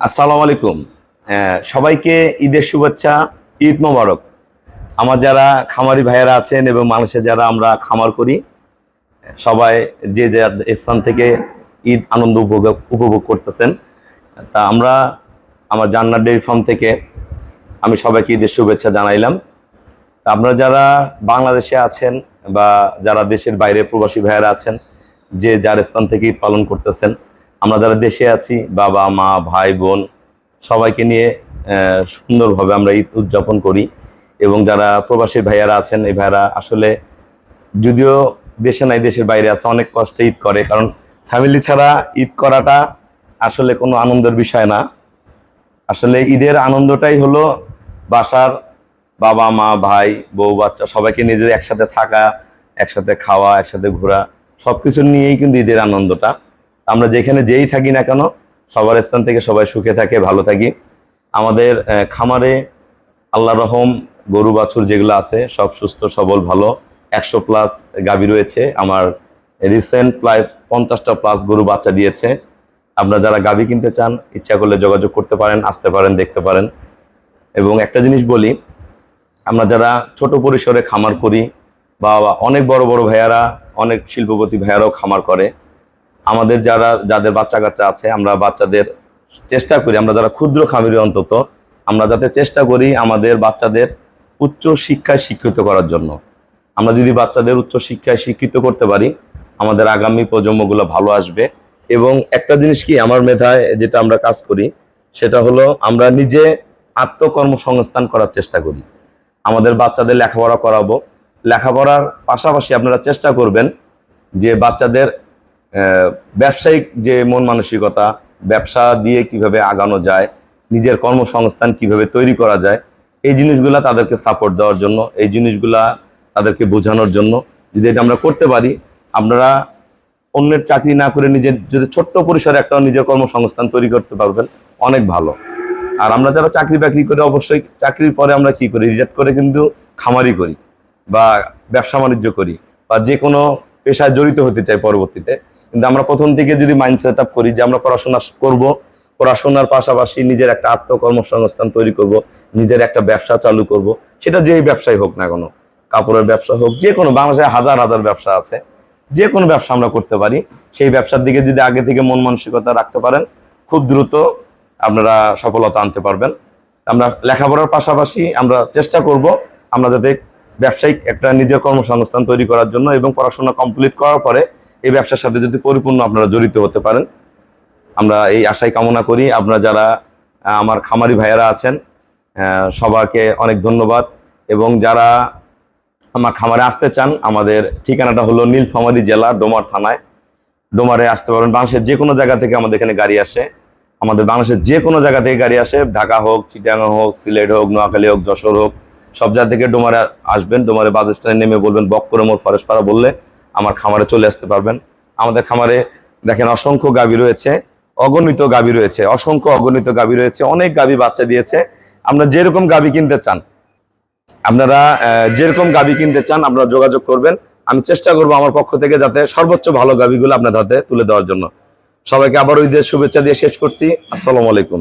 আসসালামু আলাইকুম। সবাইকে ঈদের শুভেচ্ছা, ঈদ মোবারক। আমার যারা খামারি ভাইয়েরা আছেন এবং মানুষের যারা আমরা খামার করি, সবাই যে যে স্থান থেকে ঈদ আনন্দ উপভোগ করতেছেন, তা আমরা আমার জান্নাত ডেইরি ফার্ম থেকে আমি সবাইকে ঈদের শুভেচ্ছা জানাইলাম। তা আপনারা যারা বাংলাদেশে আছেন বা যারা দেশের বাইরে প্রবাসী ভাইয়েরা আছেন, যে যার স্থান থেকে ঈদ পালন করতেছেন, আমরা যারা দেশে আছি, বাবা মা ভাই বোন সবাইকে নিয়ে সুন্দরভাবে আমরা ঈদ উদযাপন করি। এবং যারা প্রবাসী ভাইয়ারা আছেন, এই ভাইয়ারা আসলে যদিও দেশে নাই, দেশের বাইরে আছে, অনেক কষ্টে ঈদ করে, কারণ ফ্যামিলি ছাড়া ঈদ করাটা আসলে কোনো আনন্দের বিষয় না। আসলে ঈদের আনন্দটাই হলো বাসার বাবা মা ভাই বউ বাচ্চা সবাইকে নিজের একসাথে থাকা, একসাথে খাওয়া, একসাথে ঘোরা, সবকিছু নিয়েই কিন্তু ঈদের আনন্দটা। আমরা যেখানে যেই থাকি না কেন, সবার স্থান থেকে সবাই সুখে থাকে, ভালো থাকি। আমাদের খামারে আল্লাহ রহম গরু বাছুর যেগুলো আছে সব সুস্থ সবল ভালো, 100+ গাভী রয়েছে। আমার রিসেন্ট প্রায় 50টা প্লাস গরু বাচ্চা দিয়েছে। আপনারা যারা গাভী কিনতে চান, ইচ্ছা করলে যোগাযোগ করতে পারেন, আসতে পারেন, দেখতে পারেন। এবং একটা জিনিস বলি, আমরা যারা ছোট পরিসরে খামার করি বা অনেক বড় বড় ভাইয়ারা, অনেক শিল্পপতি ভাইয়ারাও খামার করে, আমাদের যাদের বাচ্চা কাচ্চা আছে, আমরা বাচ্চাদের চেষ্টা করি, আমরা যারা ক্ষুদ্র খামারি অন্তত, আমরা যাতে চেষ্টা করি আমাদের বাচ্চাদের উচ্চ শিক্ষায় শিক্ষিত করার জন্য। আমরা যদি বাচ্চাদের উচ্চ শিক্ষায় শিক্ষিত করতে পারি, আমাদের আগামী প্রজন্মগুলো ভালো আসবে। এবং একটা জিনিস কি, আমার মেধায় যেটা আমরা কাজ করি সেটা হলো আমরা নিজে আত্মকর্মসংস্থান করার চেষ্টা করি। আমাদের বাচ্চাদের লেখাপড়া করাবো, লেখাপড়ার পাশাপাশি আপনারা চেষ্টা করবেন যে বাচ্চাদের ব্যবসায়িক যে মন মানসিকতা, ব্যবসা দিয়ে কিভাবে আগানো যায়, নিজের কর্মসংস্থান কিভাবে তৈরি করা যায়, এই জিনিসগুলা তাদেরকে সাপোর্ট দেওয়ার জন্য, এই জিনিসগুলা তাদেরকে বোঝানোর জন্য। যদি এটা আমরা করতে পারি, আপনারা অন্যের চাকরি না করে নিজের যদি ছোট্ট পরিসরে একটা নিজের কর্মসংস্থান তৈরি করতে পারবেন, অনেক ভালো। আর আমরা যারা চাকরি বাকরি করে, অবশ্যই চাকরির পরে আমরা কি করি, রিটায়ার করে কিন্তু খামারি করি বা ব্যবসা বাণিজ্য করি বা যে কোনো পেশায় জড়িত হতে চাই পরবর্তীতে। কিন্তু আমরা প্রথম থেকে যদি মাইন্ড সেট আপ করি যে আমরা পড়াশোনা করব, পড়াশোনার পাশাপাশি নিজের একটা আত্মকর্মসংস্থান তৈরি করব, নিজের একটা ব্যবসা চালু করব, সেটা যেই ব্যবসায় হোক না কেন, কাপড়ের ব্যবসা হোক, যে কোনো, বাংলাদেশে হাজার হাজার ব্যবসা আছে, যে কোনো ব্যবসা আমরা করতে পারি। সেই ব্যবসার দিকে যদি আগে থেকে মন মানসিকতা রাখতে পারেন, খুব দ্রুত আপনারা সফলতা আনতে পারবেন। আমরা লেখাপড়ার পাশাপাশি আমরা চেষ্টা করব আমরা যাতে ব্যবসায়িক একটা নিজের কর্মসংস্থান তৈরি করার জন্য, এবং পড়াশোনা কমপ্লিট করার পরে এই ব্যবসার সাথে যদি পরিপূর্ণ আপনারা জড়িত হতে পারেন, আমরা এই আশাই কামনা করি। আপনারা যারা আমার খামারি ভাইয়েরা আছেন, সবাইকে অনেক ধন্যবাদ। এবং যারা আমার খামারে আসতে চান, আমাদের ঠিকানাটা হলো নীলফামারী জেলা ডোমার থানায়। ডোমারে আসতে পারবেন। বাংলাদেশের যে কোনো জায়গা থেকে আমাদের এখানে গাড়ি আসে, আমাদের বাংলাদেশের যে কোনো জায়গা থেকে গাড়ি আসে, ঢাকা হোক, চিটাগাং হোক, সিলেট হোক, নোয়াখালী হোক, যশোর হোক, সব জায়গা থেকে ডোমারে আসবেন। ডোমারে বাস স্ট্যান্ডে নেমে বলবেন বক্কর মোড় ফরেশপাড়া বললে আমার খামারে চলে আসতে পারবেন। আমাদের খামারে দেখেন অসংখ্য গাভী রয়েছে, অগণিত গাভী রয়েছে, অসংখ্য অগণিত গাভী রয়েছে, অনেক গাভী বাচ্চা দিয়েছে। আমরা যেরকম গাভী কিনতে চান, আপনারা যেরকম গাভী কিনতে চান আপনারা যোগাযোগ করবেন। আমি চেষ্টা করবো আমার পক্ষ থেকে যাতে সর্বোচ্চ ভালো গাভীগুলো আপনাদের হাতে তুলে দেওয়ার জন্য। সবাইকে আবারও ঈদের শুভেচ্ছা দিয়ে শেষ করছি। আসসালামু আলাইকুম।